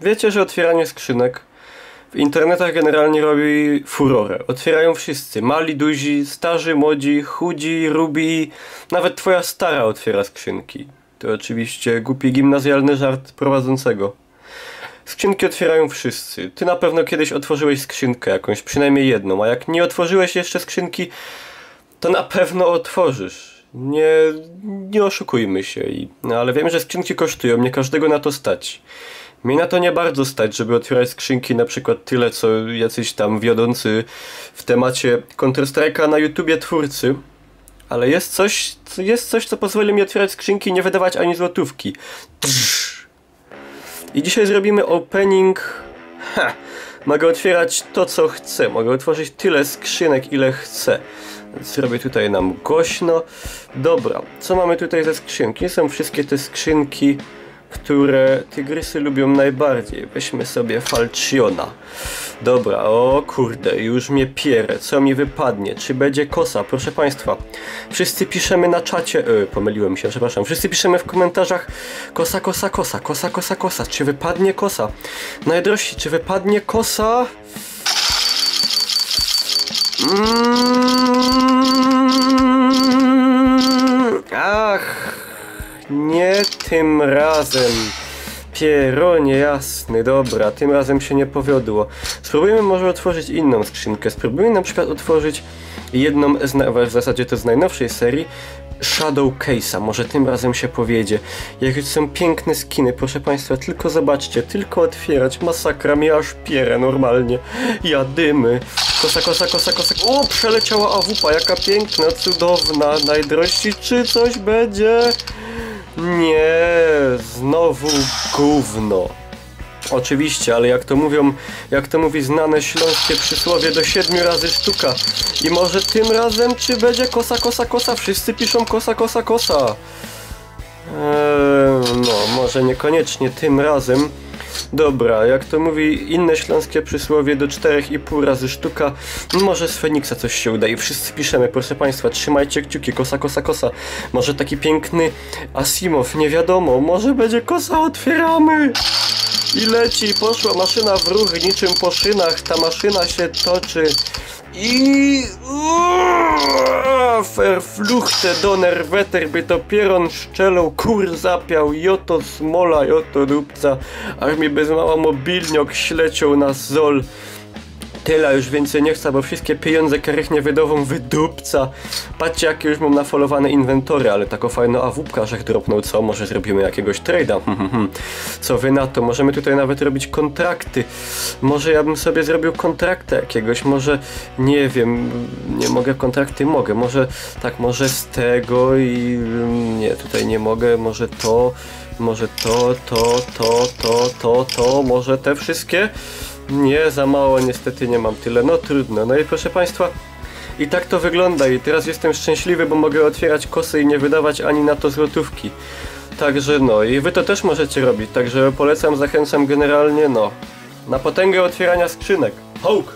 Wiecie, że otwieranie skrzynek w internetach generalnie robi furorę. Otwierają wszyscy. Mali, duzi, starzy, młodzi, chudzi, rubi. Nawet twoja stara otwiera skrzynki. To oczywiście głupi gimnazjalny żart prowadzącego. Skrzynki otwierają wszyscy. Ty na pewno kiedyś otworzyłeś skrzynkę jakąś, przynajmniej jedną. A jak nie otworzyłeś jeszcze skrzynki, to na pewno otworzysz. Nie oszukujmy się. No, ale wiem, że skrzynki kosztują. Nie każdego na to stać. Mnie na to nie bardzo stać, żeby otwierać skrzynki na przykład tyle, co jacyś tam wiodący w temacie Counter-Strike'a na YouTubie twórcy. Ale jest coś, co pozwoli mi otwierać skrzynki i nie wydawać ani złotówki. I dzisiaj zrobimy opening. Mogę otwierać to, co chcę. Mogę otworzyć tyle skrzynek, ile chcę. Zrobię tutaj nam głośno. Dobra, co mamy tutaj ze skrzynki? Są wszystkie te skrzynki, które tygrysy lubią najbardziej. Weźmy sobie Falchiona. Dobra, o kurde, już mnie pierę. Co mi wypadnie? Czy będzie kosa? Proszę Państwa, wszyscy piszemy na czacie. Pomyliłem się, przepraszam. Wszyscy piszemy w komentarzach kosa, kosa, kosa, kosa, kosa, kosa. Czy wypadnie kosa? Najdrożsi, czy wypadnie kosa? Ach, nie tym razem. Pieronie jasny, dobra, tym razem się nie powiodło. Spróbujemy może otworzyć inną skrzynkę. Spróbujemy na przykład otworzyć jedną, w zasadzie to z najnowszej serii, Shadow Case'a. Może tym razem się powiedzie. Jak już są piękne skiny, proszę Państwa, tylko zobaczcie, tylko otwierać. Masakra, mnie aż pierę normalnie. Jadymy. Kosa, kosa, kosa, kosa. O, przeleciała AWP, jaka piękna, cudowna. Najdrożsi, czy coś będzie? Nie, znowu gówno. Oczywiście, ale jak to mówi znane śląskie przysłowie, do 7 razy sztuka. I może tym razem, czy będzie kosa, kosa, kosa? Wszyscy piszą kosa, kosa, kosa. No, może niekoniecznie tym razem. Dobra, jak to mówi inne śląskie przysłowie, do 4,5 razy sztuka. Może z Feniksa coś się uda i wszyscy piszemy, proszę Państwa, trzymajcie kciuki, kosa, kosa, kosa. Może taki piękny Asimow, nie wiadomo, może będzie kosa, otwieramy. I leci, poszła maszyna w ruch, niczym po szynach, ta maszyna się toczy. I... Verfluchte Donnerwetter, by to pieron szczelą, kur zapiał, joto smola, joto dupca, aż mi bez mała mobilniok śleciał na zol. Tyle, już więcej nie chcę, bo wszystkie pieniądze karychnie wydową wydupca. Patrzcie, jakie już mam nafolowane inwentory, ale taką fajną awupka, że dropnął, co? Może zrobimy jakiegoś trade'a? Co wy na to? Możemy tutaj nawet robić kontrakty. Może ja bym sobie zrobił kontraktę jakiegoś, może, nie wiem, nie mogę kontrakty, mogę, może, tak, może z tego i, nie, tutaj nie mogę, może to, może to, może te wszystkie? Nie, za mało, niestety nie mam tyle, no trudno. No i proszę Państwa, i tak to wygląda i teraz jestem szczęśliwy, bo mogę otwierać kosy i nie wydawać ani na to złotówki. Także no, i wy to też możecie robić, także polecam, zachęcam generalnie, no, na potęgę otwierania skrzynek. Hołk!